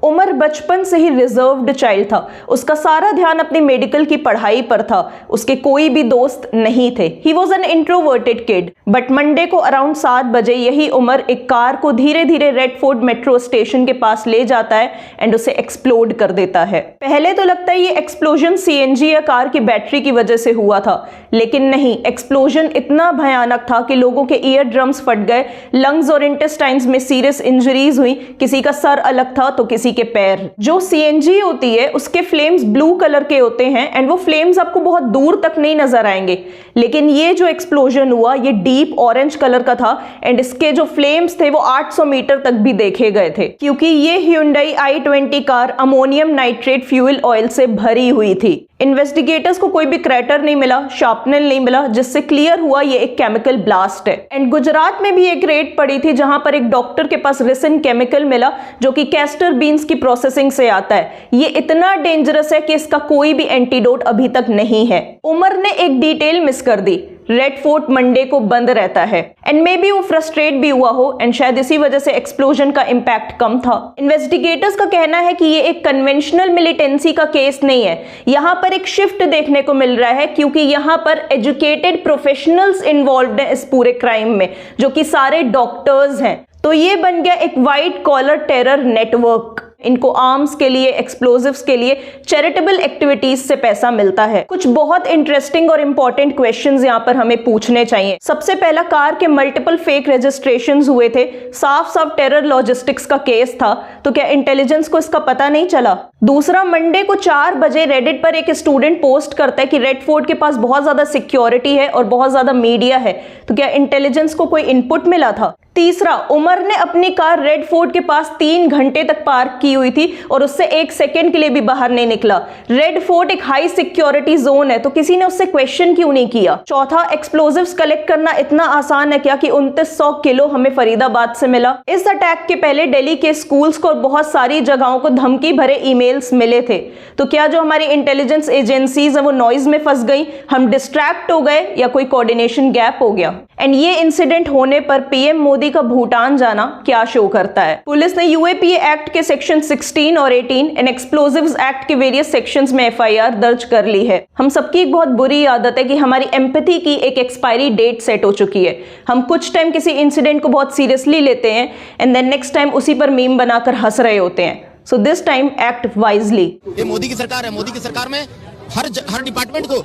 उमर बचपन से ही reserved child था। उसका सारा ध्यान अपनी मेडिकल की पढ़ाई पर था। उसके कोई भी दोस्त नहीं थे। He was an introverted kid. But Monday को अराउंड 7 बजे यही उमर एक कार को धीरे धीरे रेड फोर्ट मेट्रो स्टेशन के पास ले जाता है एंड उसे एक्सप्लोड कर देता है। पहले तो लगता है ये एक्सप्लोजन सीएनजी या कार की बैटरी की वजह से हुआ था, लेकिन नहीं, एक्सप्लोजन इतना भयानक था कि लोगों के ईयर ड्रम्स फट गए, लंग्स और इंटेस्टाइन्स में सीरियस इंजरीज हुई। किसी का सर अलग था तो किसी के पैर। जो सीएनजी होती है उसके फ्लेम्स ब्लू कलर के होते हैं एंड वो फ्लेम्स आपको बहुत दूर तक नहीं नजर आएंगे, लेकिन ये जो एक्सप्लोजन हुआ ये डीप ऑरेंज कलर का था एंड इसके जो फ्लेम्स थे वो 800 मीटर तक भी देखे गए थे, क्योंकि ये Hyundai i20 car ammonium nitrate fuel oil से भरी हुई थी। इन्वेस्टिगेटर्स को कोई भी क्रैटर नहीं मिला, शार्पनर नहीं मिला, जिससे क्लियर हुआ ये एक केमिकल ब्लास्ट है। एंड गुजरात में भी एक रेड पड़ी थी जहां पर एक डॉक्टर के पास रेसिन केमिकल मिला जो कि कैस्टर बीन्स की प्रोसेसिंग से आता है। ये इतना डेंजरस है कि इसका कोई भी एंटीडोट अभी तक नहीं है। उमर ने एक डिटेल मिस कर दी, रेड फोर्ट मंडे को बंद रहता है एंड मे बी वो फ्रस्ट्रेट भी हुआ हो एंड शायद इसी वजह से एक्सप्लोजन का इंपैक्ट कम था। इन्वेस्टिगेटर्स का कहना है कि ये एक कन्वेंशनल मिलिटेंसी का केस नहीं है। यहाँ पर एक शिफ्ट देखने को मिल रहा है क्योंकि यहाँ पर एजुकेटेड प्रोफेशनल्स इन्वॉल्व्ड हैं इस पूरे क्राइम में, जो कि सारे डॉक्टर्स हैं। तो ये बन गया एक व्हाइट कॉलर टेरर नेटवर्क। इनको आर्म्स के लिए, एक्सप्लोजिव्स के लिए चैरिटेबल एक्टिविटीज से पैसा मिलता है। कुछ बहुत इंटरेस्टिंग और इंपॉर्टेंट क्वेश्चंस यहाँ पर हमें पूछने चाहिए। सबसे पहला, कार के मल्टीपल फेक रजिस्ट्रेशंस हुए थे, साफ साफ टेरर लॉजिस्टिक्स का केस था, तो क्या इंटेलिजेंस को इसका पता नहीं चला? दूसरा, मंडे को 4 बजे रेडिट पर एक स्टूडेंट पोस्ट करता है कि रेड फोर्ट के पास बहुत ज्यादा सिक्योरिटी है और बहुत ज्यादा मीडिया है, तो क्या इंटेलिजेंस को कोई इनपुट मिला था? तीसरा, उमर ने अपनी कार रेड फोर्ट के पास 3 घंटे तक पार्क की हुई थी और उससे 1 सेकेंड के लिए भी बाहर नहीं निकला। रेड फोर्ट एक हाई सिक्योरिटी जोन है, तो किसी ने उससे क्वेश्चन क्यों नहीं किया? चौथा, एक्सप्लोजिव्स कलेक्ट करना इतना आसान है क्या कि 2900 किलो हमें फरीदाबाद से मिला? इस अटैक के पहले दिल्ली के स्कूल्स को और बहुत सारी जगहों को धमकी भरे ईमेल्स मिले थे, तो क्या जो हमारी इंटेलिजेंस एजेंसीज है वो नॉइज में फंस गई, हम डिस्ट्रैक्ट हो गए या कोई कोऑर्डिनेशन गैप हो गया? एंड ये इंसिडेंट होने पर पीएम मोदी का भूटान जाना क्या शो करता है? पुलिस ने यूएपीए एक्ट के सेक्शन 16 और 18 एंड एक्सप्लोजिव्स एक्ट के वेरियस सेक्शंस में एफआईआर दर्ज कर ली है। हम सबकी एक बहुत बुरी आदत है कि हमारी एम्पैथी की एक एक्सपायरी डेट सेट हो चुकी है। हम कुछ टाइम किसी इंसिडेंट को बहुत सीरियसली लेते हैं एंड देन नेक्स्ट टाइम उसी पर मीम बनाकर हंस रहे होते हैं। So this time act wisely. ये मोदी की सरकार है। मोदी की सरकार में हर डिपार्टमेंट को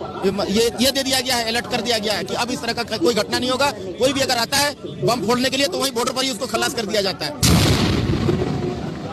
ये दे दिया गया है, अलर्ट कर दिया गया है कि अब इस तरह का कोई घटना नहीं होगा। कोई भी अगर आता है बम फोड़ने के लिए तो वहीं बॉर्डर पर ही उसको खलास कर दिया जाता है।